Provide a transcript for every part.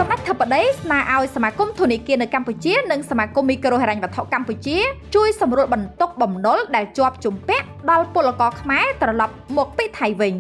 សម្ដេចធិបតីស្នើឲ្យសមាគមធនាគារនៅកម្ពុជានិងសមាគមមីក្រូហិរញ្ញវត្ថុកម្ពុជាជួយសម្រួលបន្ទុកបំណុលដែលជាប់ជំពាក់ដល់ពលករខ្មែរត្រឡប់មកពីថៃវិញ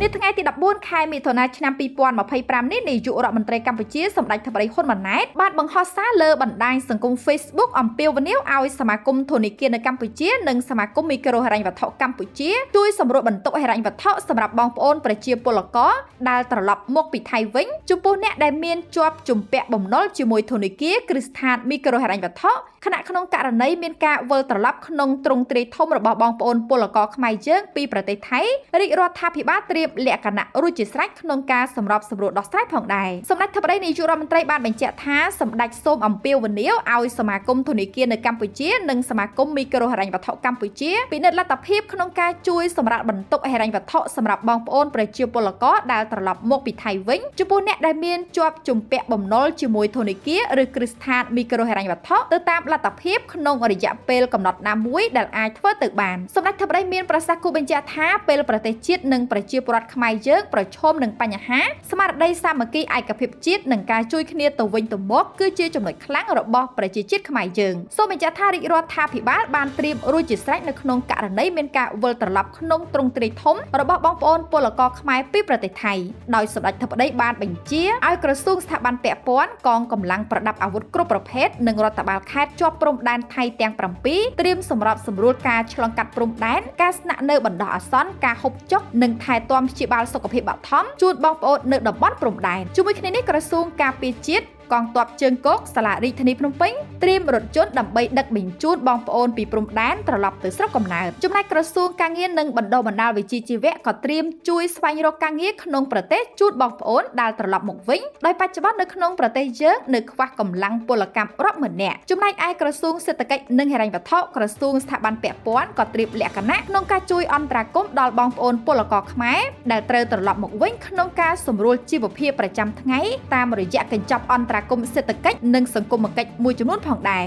នៅថ្ងៃទី14ខែមិថុនាឆ្នាំ2025នេះនាយករដ្ឋមន្ត្រីកម្ពុជាសម្ដេចធិបតីហ៊ុនម៉ាណែតបានបង្ហោះសារលើបណ្ដាញសង្គម Facebook អំពាវនាវឲ្យសមាគមធនាគារនៅកម្ពុជានិងសមាគមមីក្រូហិរញ្ញវត្ថុកម្ពុជាជួយសម្រួលបន្ទុកហិរញ្ញវត្ថុសម្រាប់បងប្អូនប្រជាពលករដែលត្រឡប់មកពីថៃវិញចំពោះអ្នកដែលមានជាប់ជំពាក់បំណុលជាមួយធនាគារគ្រឹះស្ថានមីក្រូហិរញ្ញវត្ថុខណៈក្នុងករណីមានការវិលត្រឡប់ក្នុងទ្រង់ទ្រាយធំរបស់បងប្អូនពលករខ្មែរយើងពីប្រទេសថៃរាជរដ្ឋាភិបាលត្រៀមលក្ខណៈរួចជាស្រេចក្នុងការសម្របសម្រួលដោះស្រាយផងដែរសម្ដេចធិបតីនាយករដ្ឋមន្ត្រីបានបញ្ជាក់ថាសម្ដេចសូមអំពាវនាវឲ្យសមាគមធនាគារនៅកម្ពុជានិងសមាគមមីក្រូហិរញ្ញវត្ថុកម្ពុជាពិនិត្យលទ្ធភាពក្នុងការជួយសម្រាលបន្ទុកហិរញ្ញវត្ថុសម្រាប់បងប្អូនប្រជាពលករដែលត្រឡប់មកពីថៃវិញចំពោះអ្នកដែលមានជាប់ជំពាក់បំណុលជាមួយធនាគារឬគ្រឹះស្ថានមីក្រូហិរញ្ញវត្ថុទៅតាមលទ្ធភាពក្នុងរយៈពេលកំណត់ណាមួយដែលអាចធ្វើទៅបានសម្ដេចធិបតីមានប្រសាសន៍គូបញ្ជាក់ថាពេលប្រទេសជាតិនិងប្រជាពលរដ្ឋខ្មែរយើងប្រឈមនឹងបញ្ហាស្មារតីសាមគ្គីឯកភាពជាតិនិងការជួយគ្នាទៅវិញទៅមកគឺជាចំណុចខ្លាំងរបស់ប្រជាជាតិខ្មែរយើងសូមបញ្ជាក់ថារាជរដ្ឋាភិបាលបានត្រៀមរួចជាស្រេចនៅក្នុងករណីមានការវិលត្រឡប់ក្នុងទ្រង់ទ្រាយធំរបស់បងប្អូនពលករខ្មែរពីប្រទេសថៃដោយសម្ដេចធិបតីបានបញ្ជាឲ្យក្រសួងស្ថាប័នពាក់ព័ន្ធកងកម្លាំងប្រដាប់អាវុធគ្រប់ប្រភេទនិងរដ្ឋបាលខេត្តជាប់ព្រំដែនថៃទាំង7ត្រៀមសម្របសម្រួលការឆ្លងកាត់ព្រំដែនការស្នាក់នៅបណ្ដោះអាសន្នការហូបចុកនិងថែទាំព្យាបាលសុខភាពបឋមជូនបងប្អូននៅតំបន់ព្រំដែនជាមួយគ្នានេះក្រសួងការពារជាតិកងទ័ពជើងគោកសាលារាជធានីភ្នំពេញត្រៀមរថយន្តដើម្បីដឹកបញ្ជូនបងប្អូនពីព្រំដែនត្រឡប់ទៅស្រុកកំណើតចំណែកក្រសួងការងារនិងបណ្ដុះបណ្ដាលវិជ្ជាជីវៈក៏ត្រៀមជួយស្វែងរកការងារក្នុងប្រទេសជូនបងប្អូនដែលត្រឡប់មកវិញដោយបច្ចុប្បន្ននៅក្នុងប្រទេសយើងនៅខ្វះកម្លាំងពលកម្មរាប់ម៉ឺននាក់ចំណែកឯក្រសួងសេដ្ឋកិច្ចនិងហិរញ្ញវត្ថុក្រសួងស្ថាប័នពាក់ព័ន្ធក៏ត្រៀមលក្ខណៈក្នុងការជួយអន្តរាគមន៍ដល់បងប្អូនពលករខ្មែរដែលត្រូវត្រឡប់មកវិញក្នុងការសម្រួលជីវភាពប្រចាំថ្ងៃតាមរយៈកញ្ចប់អន្តរាគមន៍សេដ្ឋកិច្ចនិងសង្គមគិច្ចមួយចំនួនផងដែរ